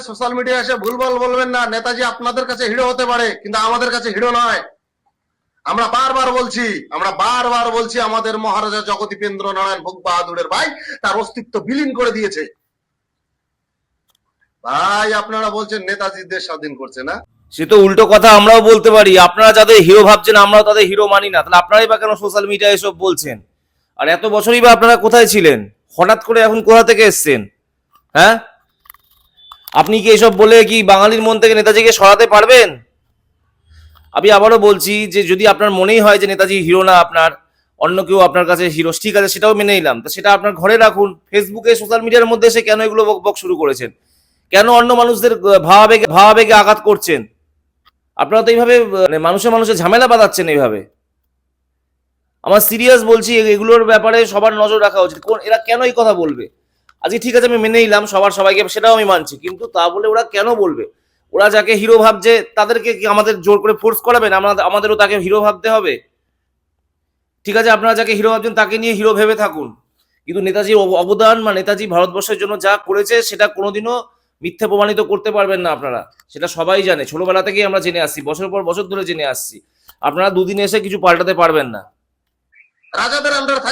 Social media এসে ভুলভাল বলবেন না। নেতাজি আপনাদের কাছে হিরো হতে পারে, কিন্তু আমাদের কাছে হিরো নয়। আমরা বারবার বলছি আমাদের মহারাজা জগদীপেন্দ্র নারায়ণ ভোগ বাহাদুরের ভাই তার অস্তিত্ব বিলীন করে দিয়েছে। ভাই আপনারা বলছেন নেতাজি দেশ স্বাধীন করছে না? সে তো উল্টো কথা আমরাও বলতে পারি, আপনারা যাদের হিরো ভাবছেন আমরাও তাদের হিরো মানি না, তাহলে আপনারাই বা কেন সোশ্যাল মিডিয়ায় এসব বলছেন? আর এত বছরই বা আপনারা কোথায় ছিলেন? হঠাৎ করে এখন কোথা থেকে এসছেন? হ্যাঁ, আপনি কি এসব বলে কি বাঙালির মন থেকে নেতাজিকে সরাতে পারবেন? আমি আবারও বলছি যে যদি আপনার মনেই হয় যে নেতাজি হিরো না, আপনার অন্য কেউ আপনার কাছে হিরো, ঠিক আছে, সেটাও মেনে নিলাম, তো সেটা আপনার ঘরে রাখুন। ফেসবুকে সোশ্যাল মিডিয়ার মধ্যে এসে কেন এগুলো বক বক শুরু করেছেন? কেন অন্য মানুষদের ভাবাবেগে আঘাত করছেন? আপনারা তো এইভাবে মানুষে ঝামেলা বাঁধাচ্ছেন এইভাবে। আমার সিরিয়াস বলছি, এগুলোর ব্যাপারে সবার নজর রাখা উচিত। কোন এরা কেন এই কথা বলবে? আজকে ঠিক আছে আমি মেনে নিলাম সবাইকে, সেটাও আমি মানছি, কিন্তু তা বলে ওরা কেন বলবে? ওরা যাকে হিরো ভাবছে তাদেরকে কি আমাদের জোর করে ফোর্স করাবেন আমাদেরও তাকে হিরো ভাবতে হবে? ঠিক আছে, আপনারা যাকে হিরো ভাবছেন তাকে নিয়ে হিরো ভেবে থাকুন, কিন্তু নেতাজির অবদান বা নেতাজি ভারতবর্ষের জন্য যা করেছে সেটা কোনোদিনও মিথ্যে প্রমাণিত করতে পারবেন না আপনারা। সেটা সবাই জানে, ছোটবেলা থেকেই আমরা জেনে আসছি, বছর পর বছর ধরে জেনে আসছি। আপনারা দুদিনে এসে কিছু পাল্টাতে পারবেন না। রাজাদের আন্ডার